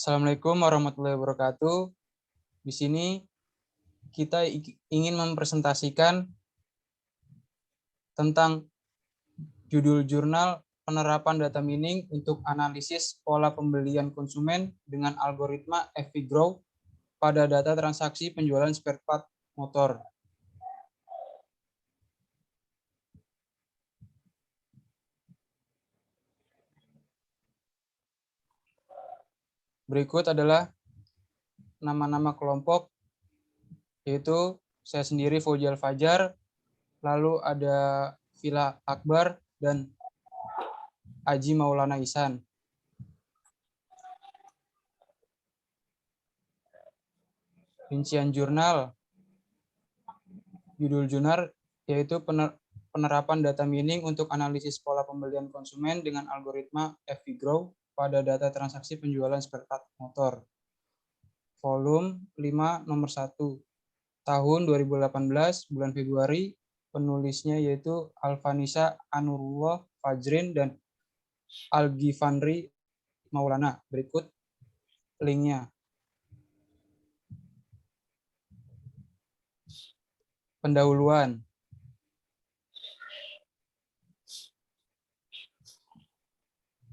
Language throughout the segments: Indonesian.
Assalamualaikum warahmatullahi wabarakatuh. Di sini kita ingin mempresentasikan tentang judul jurnal penerapan data mining untuk analisis pola pembelian konsumen dengan algoritma FVGrow pada data transaksi penjualan spare part motor. Berikut adalah nama-nama kelompok, yaitu saya sendiri Faujal Fajar, lalu ada Vila Akbar, dan Aji Maulana Ihsan. Rincian jurnal, judul jurnal yaitu penerapan data mining untuk analisis pola pembelian konsumen dengan algoritma FVGrow pada data transaksi penjualan spare part motor. Volume 5 nomor 1 tahun 2018 bulan Februari, penulisnya yaitu Alvanisa Anurullah Fajrin dan Al-Ghifandri Maulana. Berikut linknya. Pendahuluan.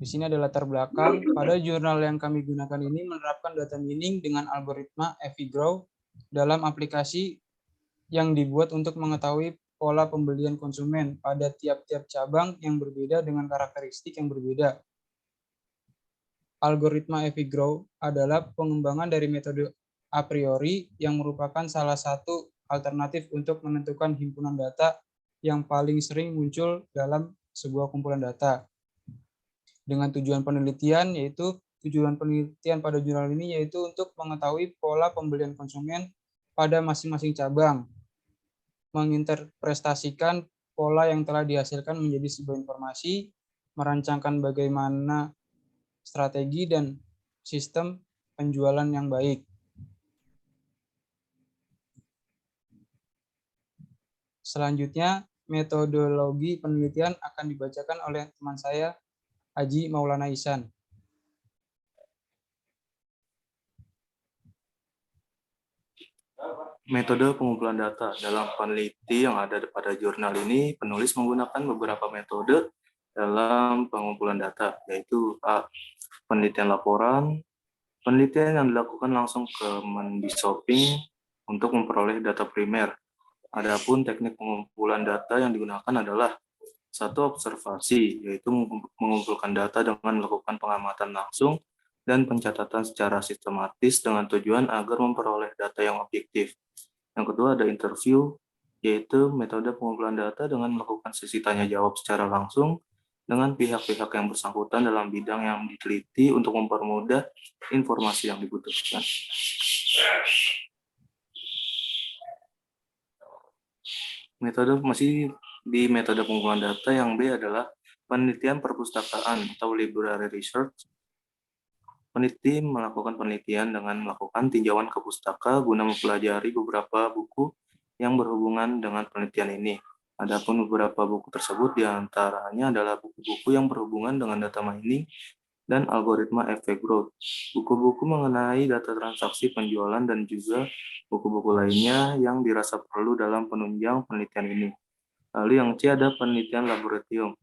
Di sini ada latar belakang. Pada jurnal yang kami gunakan ini menerapkan data mining dengan algoritma FVGrow dalam aplikasi yang dibuat untuk mengetahui pola pembelian konsumen pada tiap-tiap cabang yang berbeda dengan karakteristik yang berbeda. Algoritma FVGrow adalah pengembangan dari metode a priori yang merupakan salah satu alternatif untuk menentukan himpunan data yang paling sering muncul dalam sebuah kumpulan data. Dengan tujuan penelitian pada jurnal ini yaitu untuk mengetahui pola pembelian konsumen pada masing-masing cabang, menginterpretasikan pola yang telah dihasilkan menjadi sebuah informasi, merancangkan bagaimana strategi dan sistem penjualan yang baik. Selanjutnya, metodologi penelitian akan dibacakan oleh teman saya, Aji Maulana Ihsan. Metode pengumpulan data. Dalam peneliti yang ada pada jurnal ini, penulis menggunakan beberapa metode dalam pengumpulan data, yaitu A. Penelitian laporan, penelitian yang dilakukan langsung ke Mendishopping untuk memperoleh data primer. Adapun teknik pengumpulan data yang digunakan adalah satu observasi, yaitu mengumpulkan data dengan melakukan pengamatan langsung dan pencatatan secara sistematis dengan tujuan agar memperoleh data yang objektif. Yang kedua ada interview, yaitu metode pengumpulan data dengan melakukan sesi tanya jawab secara langsung dengan pihak-pihak yang bersangkutan dalam bidang yang diteliti untuk mempermudah informasi yang dibutuhkan. Masih di metode pengumpulan data yang B adalah penelitian perpustakaan atau library research. Peneliti melakukan penelitian dengan melakukan tinjauan ke pustaka guna mempelajari beberapa buku yang berhubungan dengan penelitian ini. Adapun beberapa buku tersebut diantaranya adalah buku-buku yang berhubungan dengan data mining dan algoritma FVGrow, buku-buku mengenai data transaksi penjualan, dan juga buku-buku lainnya yang dirasa perlu dalam penunjang penelitian ini. Lalu yang C ada penelitian laboratorium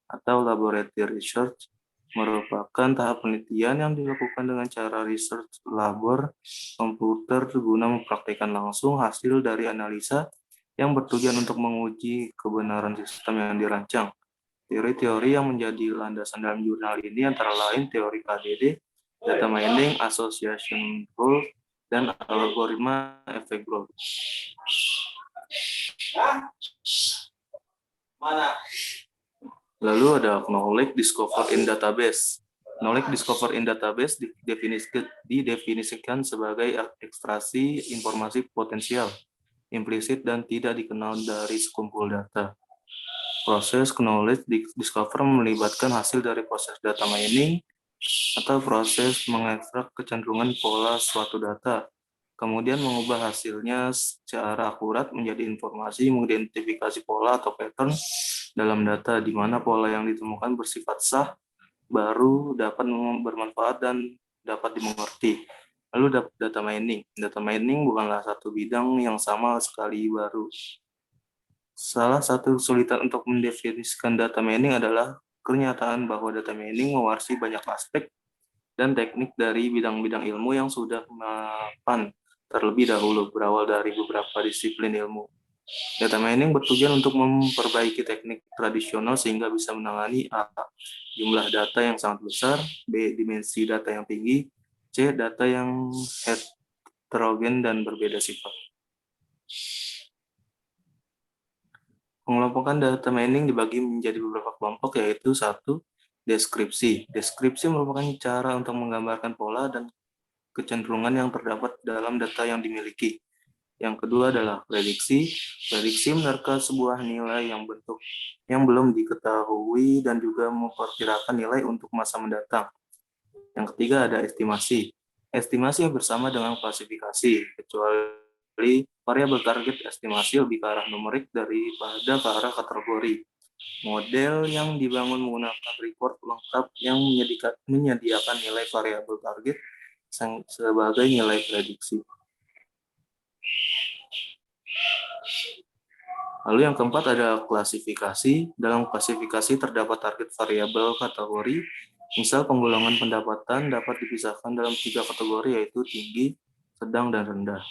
atau laboratory research, merupakan tahap penelitian yang dilakukan dengan cara research labor komputer guna mempraktikkan langsung hasil dari analisa yang bertujuan untuk menguji kebenaran sistem yang dirancang. Teori-teori yang menjadi landasan dalam jurnal ini antara lain teori KDD, data mining, association rule, dan algoritma FVGrow. Lalu ada knowledge discover in database. Knowledge discover in database didefinisikan sebagai ekstraksi informasi potensial, implisit, dan tidak dikenal dari sekumpul data. Proses knowledge discover melibatkan hasil dari proses data mining atau proses mengekstrak kecenderungan pola suatu data, kemudian mengubah hasilnya secara akurat menjadi informasi mengidentifikasi pola atau pattern dalam data, di mana pola yang ditemukan bersifat sah, baru, dapat bermanfaat, dan dapat dimengerti. Lalu data mining. Data mining bukanlah satu bidang yang sama sekali baru. Salah satu kesulitan untuk mendefinisikan data mining adalah kenyataan bahwa data mining mewarisi banyak aspek dan teknik dari bidang-bidang ilmu yang sudah mapan terlebih dahulu, berawal dari beberapa disiplin ilmu. Data mining bertujuan untuk memperbaiki teknik tradisional sehingga bisa menangani A. Jumlah data yang sangat besar, B. Dimensi data yang tinggi, C. Data yang heterogen dan berbeda sifat. Pengelompokan data mining dibagi menjadi beberapa kelompok, yaitu 1. Deskripsi. Deskripsi merupakan cara untuk menggambarkan pola dan kecenderungan yang terdapat dalam data yang dimiliki. Yang kedua adalah prediksi. Prediksi menerka sebuah nilai yang belum diketahui dan juga memperkirakan nilai untuk masa mendatang. Yang ketiga ada estimasi. Estimasi yang bersama dengan klasifikasi, kecuali variabel target estimasi lebih ke arah numerik daripada ke arah kategori. Model yang dibangun menggunakan record lengkap yang menyediakan nilai variabel target sebagai nilai prediksi. Lalu yang keempat ada klasifikasi. Dalam klasifikasi terdapat target variabel kategori. Misal penggolongan pendapatan dapat dipisahkan dalam 3 kategori, yaitu tinggi, sedang, dan rendah.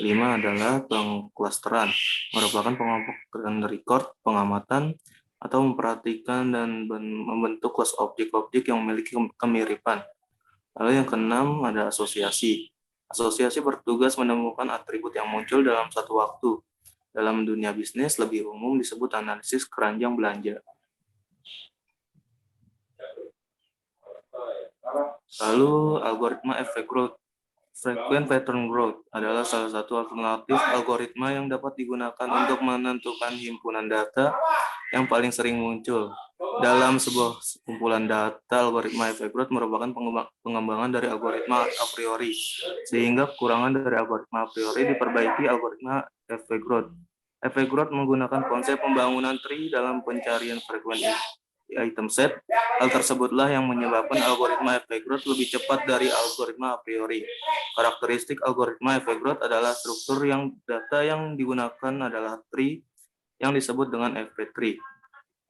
5 adalah pengklasteran, merupakan pengumpulan record, pengamatan, atau memperhatikan dan membentuk kelas objek-objek yang memiliki kemiripan. Lalu yang keenam ada asosiasi. Asosiasi bertugas menemukan atribut yang muncul dalam satu waktu. Dalam dunia bisnis lebih umum disebut analisis keranjang belanja. Lalu algoritma efek growth. Frequent pattern growth adalah salah satu alternatif algoritma yang dapat digunakan untuk menentukan himpunan data yang paling sering muncul. Dalam sebuah kumpulan data, algoritma efek growth merupakan pengembangan dari algoritma a priori, sehingga kekurangan dari algoritma a priori diperbaiki algoritma efek growth. Efek growth menggunakan konsep pembangunan tree dalam pencarian frekuensi item set. Hal tersebutlah yang menyebabkan algoritma efek growth lebih cepat dari algoritma a priori. Karakteristik algoritma efek growth adalah struktur yang data yang digunakan adalah tree yang disebut dengan FP3.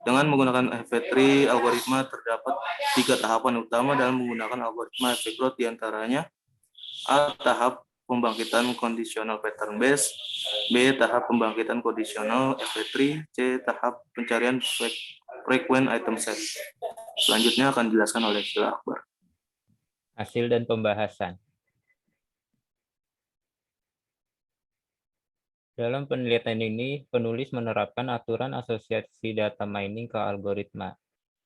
Dengan menggunakan FP3, algoritma terdapat 3 tahapan utama dalam menggunakan algoritma efek growth, diantaranya A. Tahap pembangkitan conditional pattern base, B. Tahap pembangkitan conditional FP3, C. Tahap pencarian frequent item set. Selanjutnya akan dijelaskan oleh Sheila Akbar. Hasil dan pembahasan. Dalam penelitian ini, penulis menerapkan aturan asosiasi data mining ke algoritma.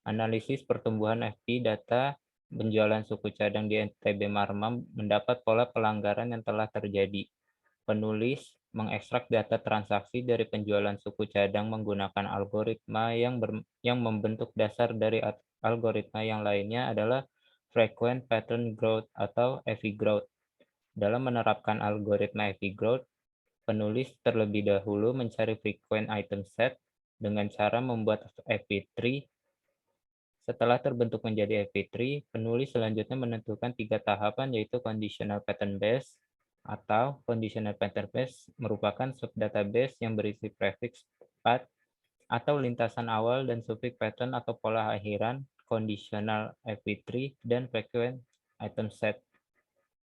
Analisis pertumbuhan FP data penjualan suku cadang di NTB Marmam mendapat pola pelanggaran yang telah terjadi. Penulis mengekstrak data transaksi dari penjualan suku cadang menggunakan algoritma yang membentuk dasar dari algoritma yang lainnya adalah Frequent Pattern Growth atau FP Growth. Dalam menerapkan algoritma FP Growth, penulis terlebih dahulu mencari frequent item set dengan cara membuat FP3. Setelah terbentuk menjadi FP3, penulis selanjutnya menentukan 3 tahapan, yaitu conditional pattern base atau conditional pattern base merupakan subdatabase yang berisi prefix path atau lintasan awal dan suffix pattern atau pola akhiran, conditional FP3, dan frequent item set.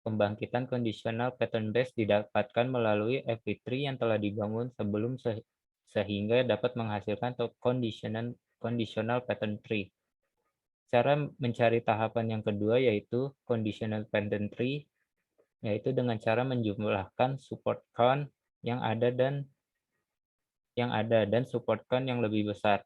Pembangkitan conditional pattern base didapatkan melalui FP3 yang telah dibangun sebelum sehingga dapat menghasilkan conditional pattern tree. Cara mencari tahapan yang kedua yaitu conditional pattern tree, yaitu dengan cara menjumlahkan support count yang ada dan support count yang lebih besar.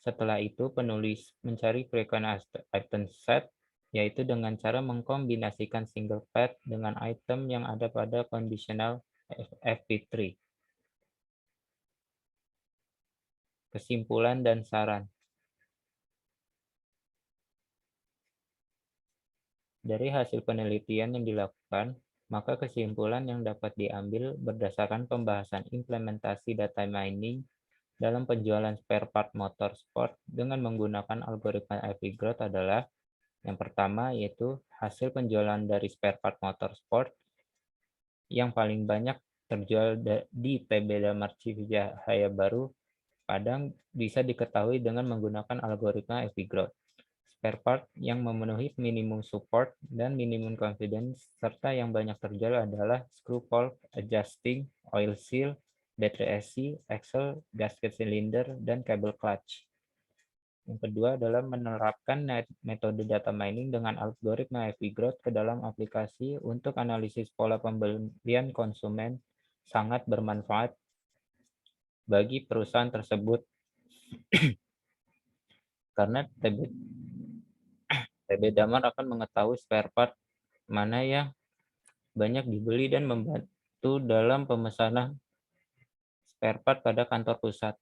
Setelah itu penulis mencari frequent item set, yaitu dengan cara mengkombinasikan single path dengan item yang ada pada conditional FP3. Kesimpulan dan saran. Dari hasil penelitian yang dilakukan, maka kesimpulan yang dapat diambil berdasarkan pembahasan implementasi data mining dalam penjualan spare part motor sport dengan menggunakan algoritma FP Growth adalah Yang pertama yaitu hasil penjualan dari spare part motor sport yang paling banyak terjual di TB Damar Cahaya Baru Padang bisa diketahui dengan menggunakan algoritma FV Growth. Spare part yang memenuhi minimum support dan minimum confidence serta yang banyak terjual adalah screw valve, adjusting, oil seal, battery AC, axle, gasket cylinder, dan kabel clutch. Yang kedua adalah menerapkan metode data mining dengan algoritma FV Growth ke dalam aplikasi untuk analisis pola pembelian konsumen sangat bermanfaat bagi perusahaan tersebut karena TB Damar akan mengetahui spare part mana yang banyak dibeli dan membantu dalam pemesanan spare part pada kantor pusat.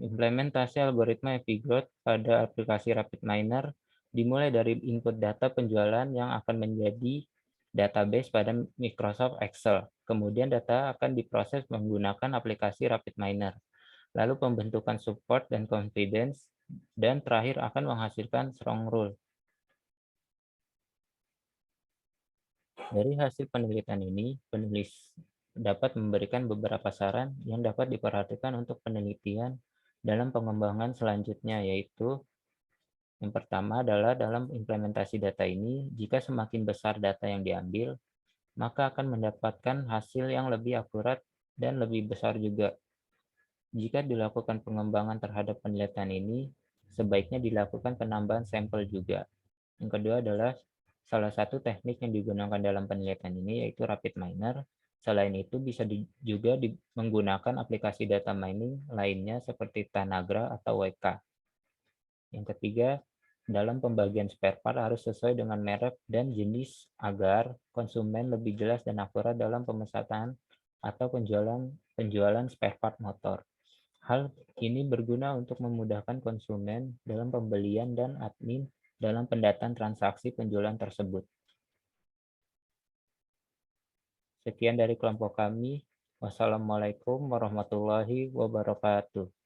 Implementasi algoritma FV Growth pada aplikasi Rapid Miner dimulai dari input data penjualan yang akan menjadi database pada Microsoft Excel. Kemudian data akan diproses menggunakan aplikasi Rapid Miner. Lalu pembentukan support dan confidence, dan terakhir akan menghasilkan strong rule. Dari hasil penelitian ini, penulis dapat memberikan beberapa saran yang dapat diperhatikan untuk penelitian dalam pengembangan selanjutnya, yaitu yang pertama adalah dalam implementasi data ini, jika semakin besar data yang diambil, maka akan mendapatkan hasil yang lebih akurat dan lebih besar juga. Jika dilakukan pengembangan terhadap penelitian ini, sebaiknya dilakukan penambahan sampel juga. Yang kedua adalah salah satu teknik yang digunakan dalam penelitian ini yaitu Rapid Miner. Selain itu bisa juga menggunakan aplikasi data mining lainnya seperti Tanagra atau WK. Yang ketiga, dalam pembagian spare part harus sesuai dengan merek dan jenis agar konsumen lebih jelas dan akurat dalam pemesanan atau penjualan spare part motor. Hal ini berguna untuk memudahkan konsumen dalam pembelian dan admin dalam pendataan transaksi penjualan tersebut. Sekian dari kelompok kami. Wassalamualaikum warahmatullahi wabarakatuh.